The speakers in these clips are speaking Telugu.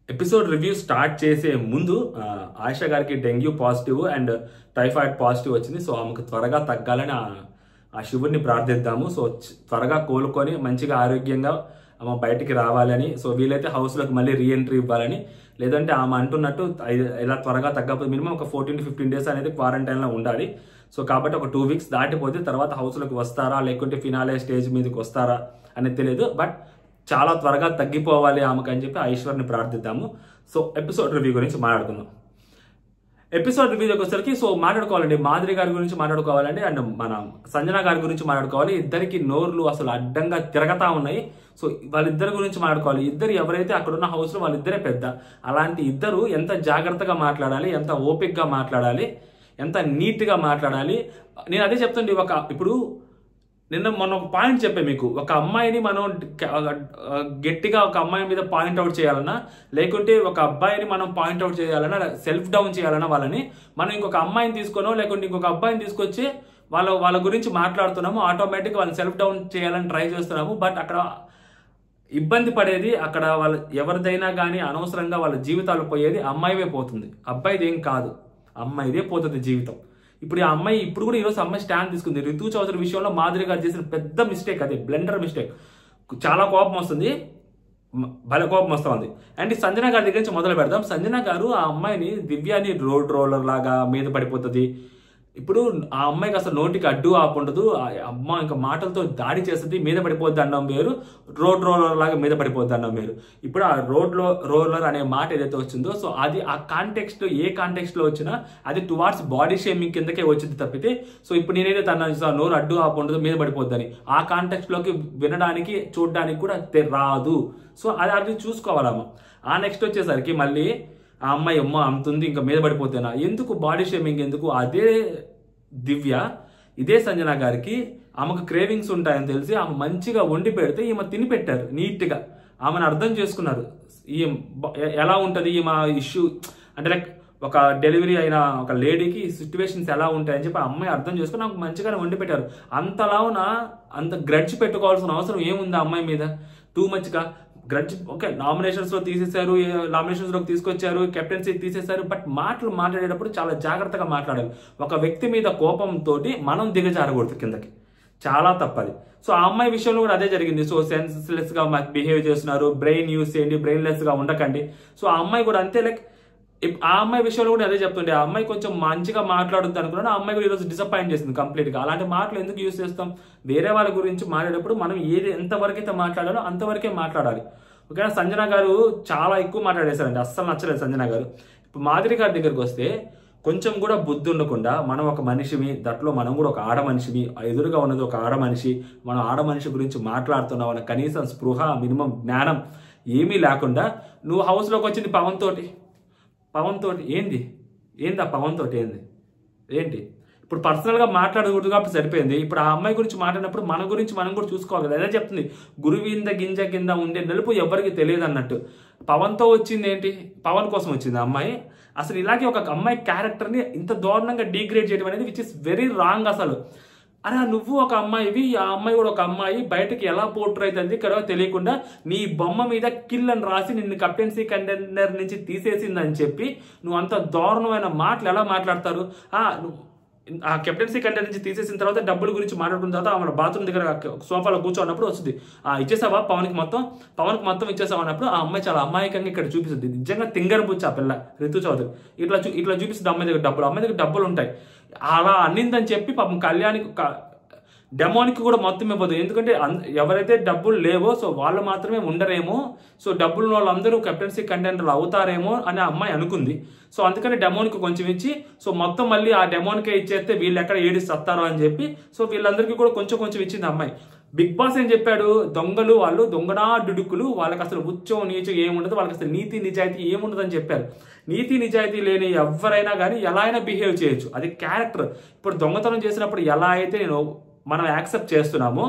ఎపిసోడ్ రివ్యూ స్టార్ట్ చేసే ముందు ఆయిషా గారికి dengue positive and typhoid positive వచ్చింది. సో ఆమెకు త్వరగా తగ్గాలని ఆ శివుడిని ప్రార్థిద్దాము. సో త్వరగా కోలుకొని మంచిగా ఆరోగ్యంగా ఆమె బయటికి రావాలని, సో వీలైతే హౌస్లోకి మళ్ళీ రీఎంట్రీ ఇవ్వాలని, లేదంటే ఆమె అంటున్నట్టు ఇలా త్వరగా తగ్గకపోతే మినిమం ఒక 14 to 15 days అనేది క్వారంటైన్లో ఉండాలి. సో కాబట్టి ఒక 2 weeks దాటిపోతే తర్వాత హౌస్లోకి వస్తారా లేకుంటే ఫినాలే స్టేజ్ మీదకి వస్తారా అనేది తెలియదు. బట్ చాలా త్వరగా తగ్గిపోవాలి ఆమెకు అని చెప్పి ఐశ్వర్ని ప్రార్థిద్దాము. సో ఎపిసోడ్ రివ్యూ గురించి మాట్లాడుకుందాం. ఎపిసోడ్ రివ్యూకి వచ్చేసరికి సో మాట్లాడుకోవాలండి, మాధురి గారి గురించి మాట్లాడుకోవాలండి అండ్ మన సంజన గారి గురించి మాట్లాడుకోవాలి. ఇద్దరికి నోర్లు అసలు అడ్డంగా తిరగతా ఉన్నాయి. సో వాళ్ళిద్దరి గురించి మాట్లాడుకోవాలి. ఇద్దరు ఎవరైతే అక్కడ ఉన్న హౌస్లో వాళ్ళిద్దరే పెద్ద. అలాంటి ఇద్దరు ఎంత జాగ్రత్తగా మాట్లాడాలి, ఎంత ఓపిక్గా మాట్లాడాలి, ఎంత నీట్గా మాట్లాడాలి. నేను అదే చెప్తుండే, ఇప్పుడు మొన్న ఒక పాయింట్ చెప్పే మీకు, ఒక అమ్మాయిని మనం గట్టిగా ఒక అమ్మాయి మీద పాయింట్అవుట్ చేయాలన్నా లేకుంటే ఒక అబ్బాయిని మనం పాయింట్అవుట్ చేయాలన్నా, సెల్ఫ్ డౌన్ చేయాలన్నా వాళ్ళని మనం ఇంకొక అమ్మాయిని తీసుకొనో లేకుంటే ఇంకొక అబ్బాయిని తీసుకొచ్చి వాళ్ళ గురించి మాట్లాడుతున్నాము, ఆటోమేటిక్గా వాళ్ళని సెల్ఫ్ డౌన్ చేయాలని ట్రై చేస్తున్నాము. బట్ అక్కడ ఇబ్బంది పడేది, అక్కడ వాళ్ళ ఎవరిదైనా కానీ అనవసరంగా వాళ్ళ జీవితాలు పోయేది అమ్మాయివే పోతుంది. అబ్బాయిది ఏం కాదు, అమ్మాయిదే పోతుంది జీవితం. ఇప్పుడు ఆ అమ్మాయి ఇప్పుడు కూడా ఈరోజు అమ్మాయి స్టాండ్ తీసుకుంది. రితు చౌదరి విషయంలో మాధురి గారు చేసిన పెద్ద మిస్టేక్ అది, బ్లెండర్ మిస్టేక్. చాలా కోపం వస్తుంది, భలే కోపం వస్తుంది. అండ్ సంజన గారి దగ్గర నుంచి మొదలు పెడదాం. సంజన గారు ఆ అమ్మాయిని, దివ్యాని రోడ్ రోలర్ లాగా మీద పడిపోతుంది. ఇప్పుడు ఆ అమ్మాయికి అసలు నోటికి అడ్డు ఆపుండదు, అమ్మ ఇంకా మాటలతో దాడి చేస్తుంది, మీద పడిపోద్ది అన్నం వేరు, రోడ్ రోలర్ లాగా మీద పడిపోద్ది అన్నం వేరు. ఇప్పుడు ఆ రోలర్ అనే మాట ఏదైతే వచ్చిందో, సో అది ఆ కాంటెక్స్ట్, ఏ కాంటెక్స్ట్ లో వచ్చినా అది టువార్డ్స్ బాడీ షేమింగ్ కిందకే వచ్చింది తప్పితే, సో ఇప్పుడు నేనైతే తన నోరు అడ్డు ఆపుండదు మీద పడిపోద్దని ఆ కాంటెక్స్ట్ లోకి వినడానికి చూడడానికి కూడా రాదు. సో అది చూసుకోవాలమ్మ. ఆ నెక్స్ట్ వచ్చేసరికి మళ్ళీ ఆ అమ్మాయి అమ్ముతుంది ఇంకా మీద పడిపోతేనా, ఎందుకు బాడీ షేమింగ్ ఎందుకు? అదే దివ్య, ఇదే సంజన గారికి ఆమెకు క్రేవింగ్స్ ఉంటాయని తెలిసి ఆమె మంచిగా వండి పెడితే ఈమె తిని పెట్టారు నీట్గా. ఆమెను అర్థం చేసుకున్నారు ఎలా ఉంటుంది ఈమె ఇష్యూ అంటే, లైక్ ఒక డెలివరీ అయిన ఒక లేడీకి సిచ్యువేషన్స్ ఎలా ఉంటాయని చెప్పి ఆ అమ్మాయి అర్థం చేసుకుని ఆమెకు మంచిగానే వండి పెట్టారు. అంతలావున అంత గ్రడ్జ్ పెట్టుకోవాల్సిన అవసరం ఏముంది ఆ అమ్మాయి మీద? టూ మచ్గా గ్రడ్జ్. ఓకే, నామినేషన్స్లో తీసేశారు, నామినేషన్స్లోకి తీసుకొచ్చారు, కెప్టెన్సీ తీసేశారు, బట్ మాట్లాడేటప్పుడు చాలా జాగ్రత్తగా మాట్లాడాలి. ఒక వ్యక్తి మీద కోపంతో మనం దిగజారకూడదు కిందకి, చాలా తప్పది. సో ఆ అమ్మాయి విషయంలో కూడా అదే జరిగింది. సో సెన్స్లెస్గా బిహేవ్ చేస్తున్నారు, బ్రెయిన్ యూస్ చేయండి, బ్రెయిన్లెస్గా ఉండకండి. సో ఆ అమ్మాయి కూడా అంతే, లైక్ ఆ అమ్మాయి విషయంలో కూడా అదే చెప్తుండే, ఆ అమ్మాయి కొంచెం మంచిగా మాట్లాడుద్ది అనుకున్నాను, ఆ అమ్మాయి కూడా ఈరోజు డిసప్పాయింట్ చేసింది కంప్లీట్గా. అలాంటి మాటలు ఎందుకు యూజ్ చేస్తాం? వేరే వాళ్ళ గురించి మాట్లాడేటప్పుడు మనం ఎంతవరకు అయితే మాట్లాడాలో అంతవరకే మాట్లాడాలి. ఓకేనా? సంజన గారు చాలా ఎక్కువ మాట్లాడేశారండి, అస్సలు నచ్చలేదు సంజన గారు. ఇప్పుడు మాధురి గారి దగ్గరికి వస్తే కొంచెం కూడా బుద్ధి ఉండకుండా, మనం ఒక మనిషిమి, దట్లో మనం కూడా ఒక ఆడ మనిషిమి, ఎదురుగా ఉన్నది ఒక ఆడ మనిషి, మనం ఆడ మనిషి గురించి మాట్లాడుతున్నాం అన్న కనీసం స్పృహ, మినిమం జ్ఞానం ఏమీ లేకుండా నువ్వు హౌస్లోకి వచ్చింది పవన్ తోటి ఏంది ఆ పవన్ తోటి ఏంటి? ఇప్పుడు పర్సనల్గా మాట్లాడకూడదు కాబట్టి సరిపోయింది. ఇప్పుడు ఆ అమ్మాయి గురించి మాట్లాడినప్పుడు మన గురించి మనం కూడా చూసుకోవాలి కదా. అదే చెప్తుంది, గురువింద గింజ కింద ఉండే నలుపు ఎవరికి తెలియదు అన్నట్టు. పవన్తో వచ్చింది ఏంటి? పవన్ కోసం వచ్చింది ఆ అమ్మాయి. అసలు ఇలాగే ఒక అమ్మాయి క్యారెక్టర్ని ఇంత దారుణంగా డీగ్రేడ్ చేయడం అనేది విచ్ ఇస్ వెరీ రాంగ్ అసలు. అరే నువ్వు ఒక అమ్మాయివి, ఆ అమ్మాయి కూడా ఒక అమ్మాయి, బయటకి ఎలా పోర్ట్రేట్ అవుతుంది ఇక్కడ తెలియకుండా నీ బొమ్మ మీద కిల్ అని రాసి నిన్ను కెప్టెన్సీ కంటెండర్ నుంచి తీసేసిందని చెప్పి నువ్వు అంత దారుణమైన మాటలు ఎలా మాట్లాడతారు? ఆ కెప్టెన్సీ కంటెండర్ నుంచి తీసేసిన తర్వాత డబ్బుల గురించి మాట్లాడుకున్న తర్వాత ఆమె బాత్రూమ్ దగ్గర సోఫాలో కూర్చోన్నప్పుడు వస్తుంది, ఇచ్చేసావా పవన్కి మొత్తం ఇచ్చేసావా అన్నప్పుడు ఆ అమ్మాయి చాలా అమాయకంగా ఇక్కడ చూపిస్తుంది. నిజంగా తింగర్ బుచ్చి ఆ పిల్ల రితు చౌదరి ఇట్లా చూపిస్తుంది అమ్మాయి దగ్గర డబ్బులు ఉంటాయి. అలా అన్నిందని చెప్పి పాపం కళ్యాణ్కి డెమోనికి కూడా మొత్తం ఇవ్వదు. ఎందుకంటే ఎవరైతే డబ్బులు లేవో సో వాళ్ళు మాత్రమే ఉండరేమో, సో డబ్బులు వాళ్ళందరూ కెప్టెన్సీ కంటెండర్లు అవుతారేమో అని ఆ అమ్మాయి అనుకుంది. సో అందుకని డెమోనికి కొంచెం ఇచ్చి, సో మొత్తం మళ్ళీ ఆ డెమోనికే ఇచ్చేస్తే వీళ్ళు ఎక్కడ ఏడిస్తారో అని చెప్పి సో వీళ్ళందరికీ కూడా కొంచెం ఇచ్చింది అమ్మాయి. బిగ్ బాస్ ఏం చెప్పాడు? దొంగలు వాళ్ళు, దొంగనా డుడుకులు, వాళ్ళకి అసలు ఉచ్చం నీచం ఏముండదు, వాళ్ళకి అసలు నీతి నిజాయితీ ఏముండదు అని చెప్పారు. నీతి నిజాయితీ లేని ఎవరైనా కానీ ఎలా అయినా బిహేవ్ చేయొచ్చు, అది క్యారెక్టర్. ఇప్పుడు దొంగతనం చేసినప్పుడు ఎలా అయితే మనం యాక్సెప్ట్ చేస్తున్నామో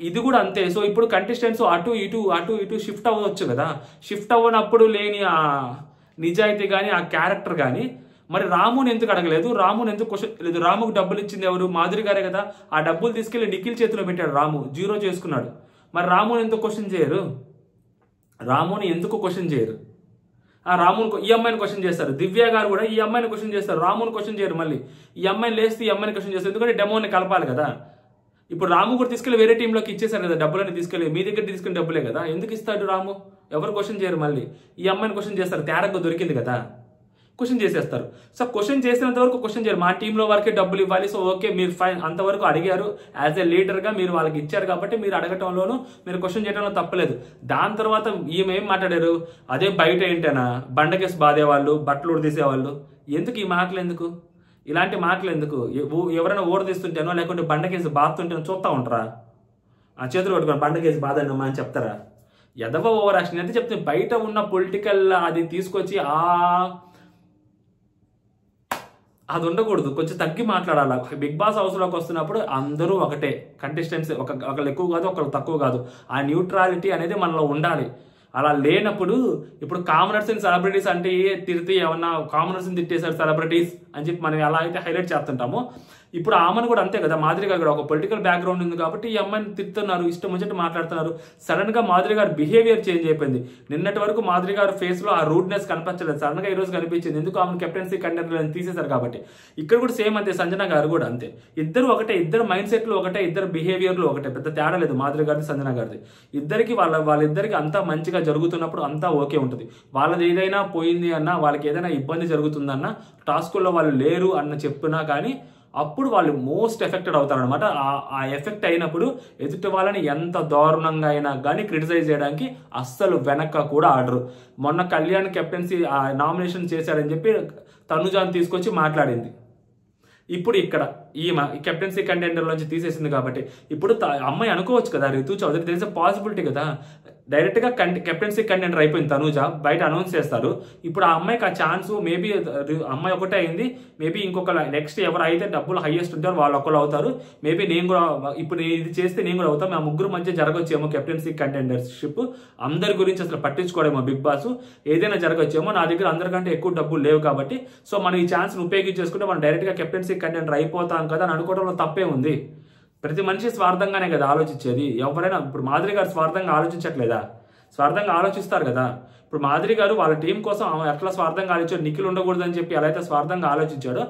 ఇది కూడా అంతే. సో ఇప్పుడు కంటెస్టెంట్స్ అటు ఇటు షిఫ్ట్ అవ్వచ్చు కదా. షిఫ్ట్ అవ్వనప్పుడు లేని ఆ నిజాయితీ కానీ ఆ క్యారెక్టర్ కానీ మరి రాముని ఎందుకు అడగలేదు? రాముని ఎందుకు క్వశ్చన్ లేదు? రాముకు డబ్బులు ఇచ్చింది ఎవరు? మాధురి గారే కదా. ఆ డబ్బులు తీసుకెళ్లి నిఖిల్ చేతిలో పెట్టాడు, రాము జీరో చేసుకున్నాడు. మరి రాముని ఎందుకు క్వశ్చన్ చేయరు? ఆ రాముని ఈ అమ్మాయిని క్వశ్చన్ చేస్తారు. దివ్య గారు కూడా ఈ అమ్మాయిని క్వశ్చన్ చేస్తారు, రాముని క్వశ్చన్ చేయరు. మళ్ళీ ఈ అమ్మాయిని లేస్తే ఈ అమ్మాయిని క్వశ్చన్ చేస్తారు, ఎందుకంటే డెమోని కలపాలి కదా. ఇప్పుడు రాము కూడా తీసుకెళ్లి వేరే టీంలోకి ఇచ్చేసారు కదా, డబ్బులని తీసుకెళ్లి మీ దగ్గర తీసుకుని డబ్బులే కదా, ఎందుకు ఇస్తాడు రాము? ఎవరు క్వశ్చన్ చేయరు. మళ్ళీ ఈ అమ్మాయిని క్వశ్చన్ చేస్తారు, తేరగ్గా దొరికింది కదా, క్వశ్చన్ చేసేస్తారు. సో క్వశ్చన్ చేసినంత వరకు క్వశ్చన్ చేయరు. మా టీంలో వరకే డబ్బులు ఇవ్వాలి, సో ఓకే మీరు ఫైన్ అంతవరకు అడిగారు, యాజ్ ఎ లీడర్గా మీరు వాళ్ళకి ఇచ్చారు కాబట్టి మీరు అడగటంలోనూ మీరు క్వశ్చన్ చేయడంలో తప్పలేదు. దాని తర్వాత ఈమె ఏం మాట్లాడారు, అదే బయట ఏంటనా బండకేసి బాధేవాళ్ళు, బట్టలు ఉడితీసేవాళ్ళు, ఎందుకు ఈ మాటలు ఎందుకు, ఇలాంటి మాటలు ఎందుకు? ఎవరైనా ఓడ తీస్తుంటేనో లేకుంటే బండకేసి బాధతుంటేనో చూస్తూ ఉంటారా? ఆ చేతులు పట్టుకొని బండకేసి బాధండమ్మా అని చెప్తారా? ఎదవ ఓవర్ యాక్షన్ అయితే చెప్తే బయట ఉన్న పొలిటికల్ అది తీసుకొచ్చి అది ఉండకూడదు, కొంచెం తగ్గి మాట్లాడాలి. బిగ్ బాస్ హౌస్లోకి వస్తున్నప్పుడు అందరూ ఒకటే కంటెస్టెంట్స్, ఒకళ్ళు ఎక్కువ కాదు ఒకళ్ళు తక్కువ కాదు, ఆ న్యూట్రాలిటీ అనేది మనలో ఉండాలి. అలా లేనప్పుడు ఇప్పుడు కామనర్స్ అండ్ సెలబ్రిటీస్ అంటే తిరిగి ఏమన్నా కామనర్స్ని తిట్టేశారు సెలబ్రిటీస్ అని చెప్పి మనం ఎలా అయితే హైలైట్ చేస్తుంటామో, ఇప్పుడు ఆమెను కూడా అంతే కదా. మాధురి గారు కూడా ఒక పొలిటికల్ బ్యాక్గ్రౌండ్ ఉంది కాబట్టి ఈ అమ్మాయిని తిడుతున్నారు, ఇష్టం వచ్చినట్టు మాట్లాడుతున్నారు. సడన్ గా మాధురి గారు బిహేవియర్ చేంజ్ అయిపోయింది. నిన్నటి వరకు మాధురి గారు ఫేస్ లో ఆ రూడ్నెస్ కనిపించలేదు, సడన్ గా ఈ రోజు కనిపించింది. ఎందుకు? ఆమెను కెప్టెన్సీ కంటెండర్ తీసేశారు కాబట్టి. ఇక్కడ కూడా సేమ్ అంతే, సంజన గారు కూడా అంతే. ఇద్దరు ఒకటే, ఇద్దరు మైండ్ సెట్లు ఒకటే, ఇద్దరు బిహేవియర్లు ఒకటే, పెద్ద తేడా లేదు మాధురి గారిది సంజన గారిది. ఇద్దరికి వాళ్ళిద్దరికి అంతా మంచిగా జరుగుతున్నప్పుడు అంతా ఓకే ఉంటుంది. వాళ్ళది ఏదైనా పోయింది అన్నా, వాళ్ళకి ఏదైనా ఇబ్బంది జరుగుతుందన్నా, టాస్కుల్లో వాళ్ళు లేరు అన్న చెప్పినా కానీ అప్పుడు వాళ్ళు మోస్ట్ ఎఫెక్టెడ్ అవుతారనమాట. ఆ ఎఫెక్ట్ అయినప్పుడు ఎదుటి వాళ్ళని ఎంత దారుణంగా అయినా కానీ క్రిటిసైజ్ చేయడానికి అస్సలు వెనక కూడా ఆడరు. మొన్న కళ్యాణ్ కెప్టెన్సీ నామినేషన్ చేశారని చెప్పి తనుజాని తీసుకొచ్చి మాట్లాడింది. ఇప్పుడు ఇక్కడ ఈమె కెప్టెన్సీ కంటెండర్ నుంచి తీసేసింది కాబట్టి ఇప్పుడు అమ్మాయి అనుకోవచ్చు కదా, Ritu Chaudhary there is a possibility కదా, డైరెక్ట్ గా కెప్టెన్సీ కంటెండర్ అయిపోయింది తనూజ, బయట అనౌన్స్ చేస్తారు. ఇప్పుడు ఆ అమ్మాయికి ఆ ఛాన్స్ మేబీ అమ్మాయి ఒకటే అయింది, మేబీ ఇంకొక నెక్స్ట్ ఎవరైతే డబ్బులు హైయెస్ట్ ఉంటారో వాళ్ళు ఒకళ్ళు అవుతారు. మేబీ నేను కూడా ఇప్పుడు ఇది చేస్తే నేను కూడా అవుతాను. ఆ ముగ్గురు మధ్య జరగొచ్చేమో కెప్టెన్సీ కంటెండర్షిప్. అందరి గురించి అసలు పట్టించుకోవడేమో బిగ్ బాస్, ఏదైనా జరగొచ్చేమో. నా దగ్గర అందరికంటే ఎక్కువ డబ్బులు లేవు కాబట్టి సో మనం ఈ ఛాన్స్ ఉపయోగించేసుకుంటే మనం డైరెక్ట్ గా కెప్టెన్సీ కంటెండర్ అయిపోతాం కదా అని అనుకోవడంలో తప్పే ఉంది. ప్రతి మనిషి స్వార్థంగానే కదా ఆలోచించేది. ఎవరైనా ఇప్పుడు మాధురి గారు స్వార్థంగా ఆలోచించట్లేదా? స్వార్థంగా ఆలోచిస్తారు కదా. ఇప్పుడు మాధురి గారు వాళ్ళ టీం కోసం ఆమె ఎట్లా స్వార్థంగా ఆలోచించాడు, నిఖిల్ ఉండకూడదని చెప్పి ఎలా అయితే స్వార్థంగా ఆలోచించాడో